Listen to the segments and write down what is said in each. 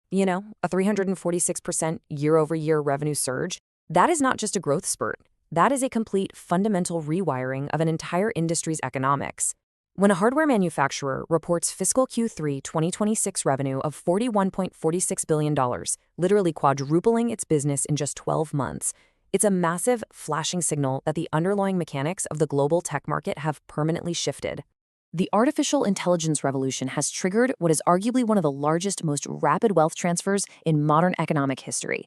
A 346% year-over-year revenue surge. That is not just a growth spurt. That is a complete fundamental rewiring of an entire industry's economics. When a hardware manufacturer reports fiscal Q3 2026 revenue of $41.46 billion, literally quadrupling its business in just 12 months, it's a massive, flashing signal that the underlying mechanics of the global tech market have permanently shifted. The artificial intelligence revolution has triggered what is arguably one of the largest, most rapid wealth transfers in modern economic history.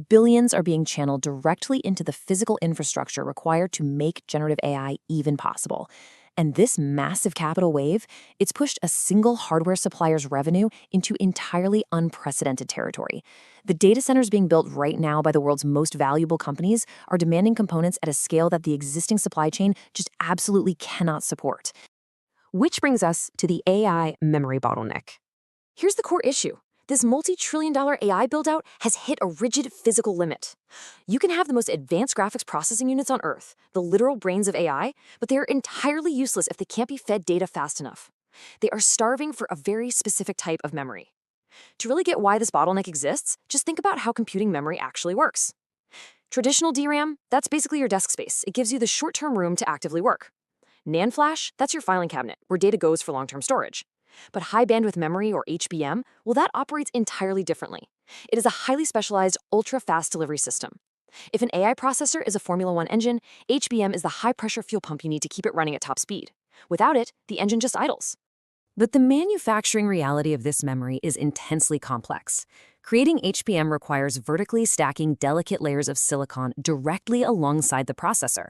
Billions are being channeled directly into the physical infrastructure required to make generative AI even possible. And this massive capital wave, it's pushed a single hardware supplier's revenue into entirely unprecedented territory. The data centers being built right now by the world's most valuable companies are demanding components at a scale that the existing supply chain just absolutely cannot support. Which brings us to the AI memory bottleneck. Here's the core issue. This multi-trillion-dollar AI build-out has hit a rigid physical limit. You can have the most advanced graphics processing units on Earth, the literal brains of AI, but they are entirely useless if they can't be fed data fast enough. They are starving for a very specific type of memory. To really get why this bottleneck exists, just think about how computing memory actually works. Traditional DRAM, that's basically your desk space. It gives you the short-term room to actively work. NAND flash, that's your filing cabinet, where data goes for long-term storage. But high bandwidth memory, or HBM, well, that operates entirely differently. It is a highly specialized, ultra-fast delivery system. If an AI processor is a Formula One engine, HBM is the high-pressure fuel pump you need to keep it running at top speed. Without it, the engine just idles. But the manufacturing reality of this memory is intensely complex. Creating HBM requires vertically stacking delicate layers of silicon directly alongside the processor.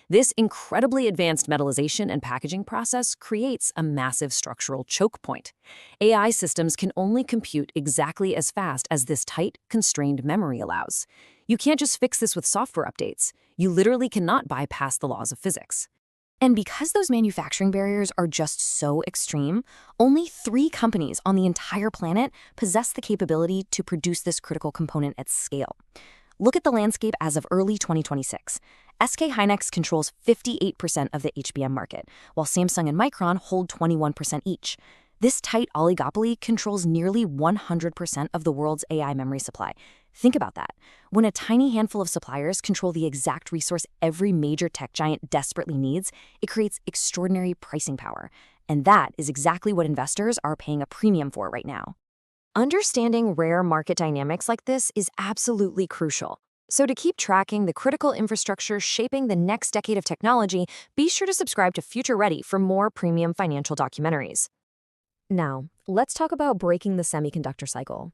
This incredibly advanced metallization and packaging process creates a massive structural choke point. AI systems can only compute exactly as fast as this tight, constrained memory allows. You can't just fix this with software updates. You literally cannot bypass the laws of physics. And because those manufacturing barriers are just so extreme, only 3 companies on the entire planet possess the capability to produce this critical component at scale. Look at the landscape as of early 2026. SK Hynix controls 58% of the HBM market, while Samsung and Micron hold 21% each. This tight oligopoly controls nearly 100% of the world's AI memory supply. Think about that. When a tiny handful of suppliers control the exact resource every major tech giant desperately needs, it creates extraordinary pricing power. And that is exactly what investors are paying a premium for right now. Understanding rare market dynamics like this is absolutely crucial. So to keep tracking the critical infrastructure shaping the next decade of technology, be sure to subscribe to Future Ready for more premium financial documentaries. Now, let's talk about breaking the semiconductor cycle.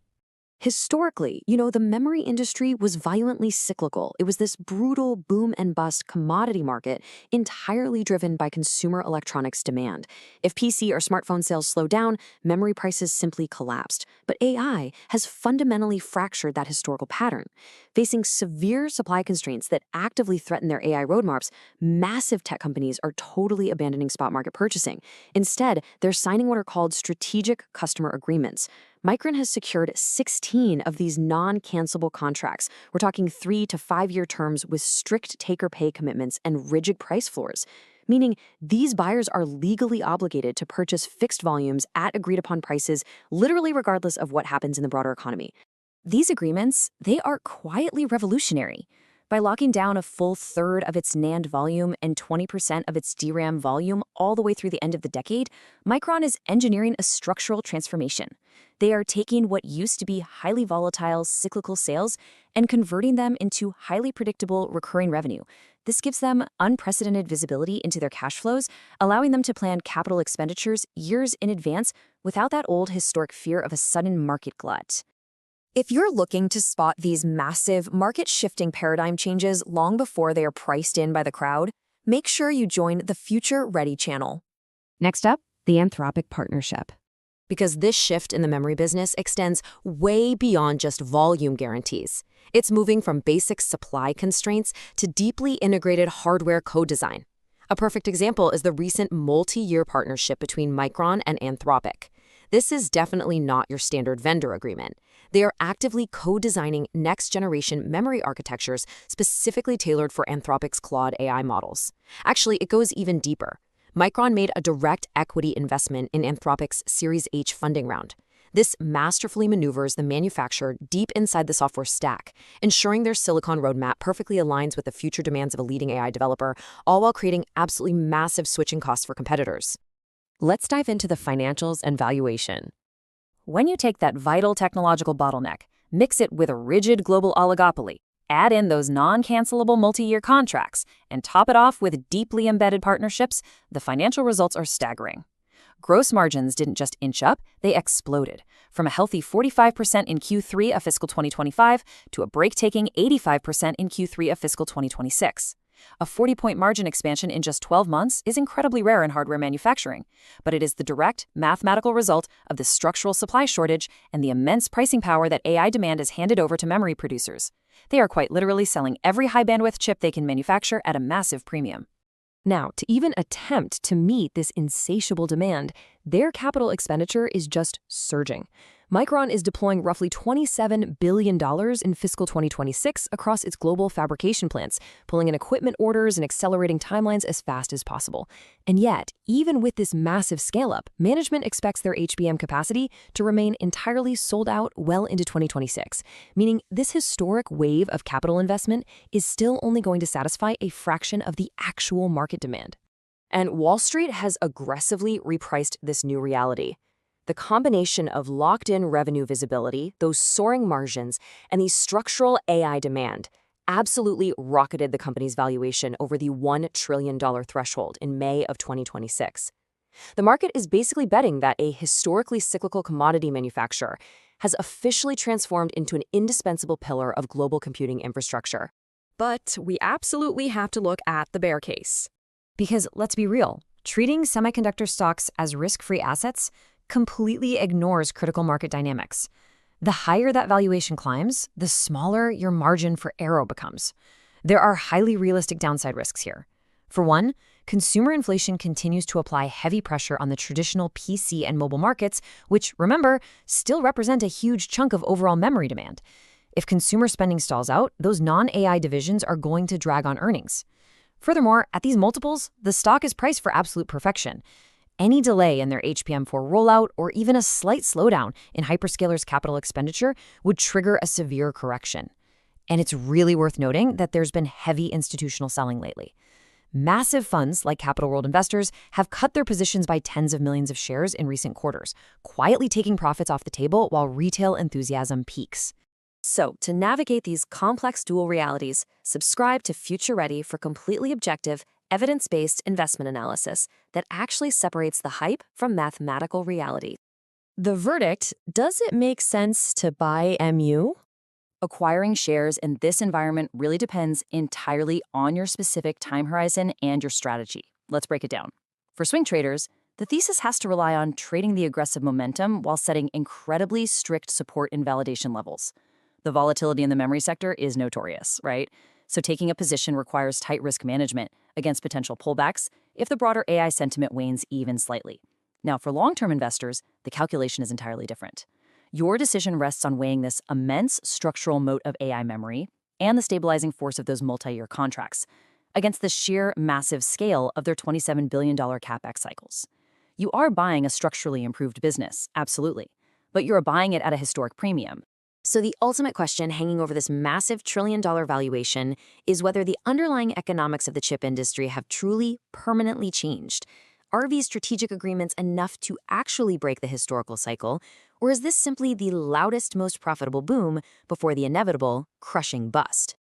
Historically, the memory industry was violently cyclical. It was this brutal boom and bust commodity market entirely driven by consumer electronics demand. If PC or smartphone sales slowed down, memory prices simply collapsed. But AI has fundamentally fractured that historical pattern. Facing severe supply constraints that actively threaten their AI roadmaps, massive tech companies are totally abandoning spot market purchasing. Instead, they're signing what are called strategic customer agreements. Micron has secured 16 of these non-cancelable contracts. We're talking 3 to 5 year terms with strict take-or-pay commitments and rigid price floors, meaning these buyers are legally obligated to purchase fixed volumes at agreed-upon prices, literally regardless of what happens in the broader economy. These agreements, they are quietly revolutionary. By locking down a full third of its NAND volume and 20% of its DRAM volume all the way through the end of the decade, Micron is engineering a structural transformation. They are taking what used to be highly volatile, cyclical sales and converting them into highly predictable, recurring revenue. This gives them unprecedented visibility into their cash flows, allowing them to plan capital expenditures years in advance without that old historic fear of a sudden market glut. If you're looking to spot these massive market-shifting paradigm changes long before they are priced in by the crowd, make sure you join the Future Ready channel. Next up, the Anthropic partnership. Because this shift in the memory business extends way beyond just volume guarantees. It's moving from basic supply constraints to deeply integrated hardware co-design. A perfect example is the recent multi-year partnership between Micron and Anthropic. This is definitely not your standard vendor agreement. They are actively co-designing next-generation memory architectures specifically tailored for Anthropic's Claude AI models. Actually, it goes even deeper. Micron made a direct equity investment in Anthropic's Series H funding round. This masterfully maneuvers the manufacturer deep inside the software stack, ensuring their silicon roadmap perfectly aligns with the future demands of a leading AI developer, all while creating absolutely massive switching costs for competitors. Let's dive into the financials and valuation. When you take that vital technological bottleneck, mix it with a rigid global oligopoly, add in those non-cancelable multi-year contracts, and top it off with deeply embedded partnerships, the financial results are staggering. Gross margins didn't just inch up, they exploded, from a healthy 45% in Q3 of fiscal 2025 to a breathtaking 85% in Q3 of fiscal 2026. A 40-point margin expansion in just 12 months is incredibly rare in hardware manufacturing, but it is the direct, mathematical result of the structural supply shortage and the immense pricing power that AI demand has handed over to memory producers. They are quite literally selling every high-bandwidth chip they can manufacture at a massive premium. Now, to even attempt to meet this insatiable demand, their capital expenditure is just surging. Micron is deploying roughly $27 billion in fiscal 2026 across its global fabrication plants, pulling in equipment orders and accelerating timelines as fast as possible. And yet, even with this massive scale-up, management expects their HBM capacity to remain entirely sold out well into 2026, meaning this historic wave of capital investment is still only going to satisfy a fraction of the actual market demand. And Wall Street has aggressively repriced this new reality. The combination of locked-in revenue visibility, those soaring margins, and the structural AI demand absolutely rocketed the company's valuation over the $1 trillion threshold in May of 2026. The market is basically betting that a historically cyclical commodity manufacturer has officially transformed into an indispensable pillar of global computing infrastructure. But we absolutely have to look at the bear case. Because let's be real, treating semiconductor stocks as risk-free assets completely ignores critical market dynamics. The higher that valuation climbs, the smaller your margin for error becomes. There are highly realistic downside risks here. For one, consumer inflation continues to apply heavy pressure on the traditional PC and mobile markets, which, remember, still represent a huge chunk of overall memory demand. If consumer spending stalls out, those non-AI divisions are going to drag on earnings. Furthermore, at these multiples, the stock is priced for absolute perfection. Any delay in their HBM4 rollout or even a slight slowdown in hyperscalers' capital expenditure would trigger a severe correction. And it's really worth noting that there's been heavy institutional selling lately. Massive funds like Capital World investors have cut their positions by tens of millions of shares in recent quarters, quietly taking profits off the table while retail enthusiasm peaks. So, to navigate these complex dual realities, subscribe to Future Ready for completely objective, evidence-based investment analysis that actually separates the hype from mathematical reality. The verdict: does it make sense to buy MU? Acquiring shares in this environment really depends entirely on your specific time horizon and your strategy. Let's break it down. For swing traders, the thesis has to rely on trading the aggressive momentum while setting incredibly strict support and validation levels. The volatility in the memory sector is notorious, right? So taking a position requires tight risk management against potential pullbacks if the broader AI sentiment wanes even slightly. Now, for long-term investors, the calculation is entirely different. Your decision rests on weighing this immense structural moat of AI memory and the stabilizing force of those multi-year contracts against the sheer massive scale of their $27 billion CapEx cycles. You are buying a structurally improved business, absolutely, but you're buying it at a historic premium. So the ultimate question hanging over this massive trillion-dollar valuation is whether the underlying economics of the chip industry have truly, permanently changed. Are these strategic agreements enough to actually break the historical cycle, or is this simply the loudest, most profitable boom before the inevitable, crushing bust?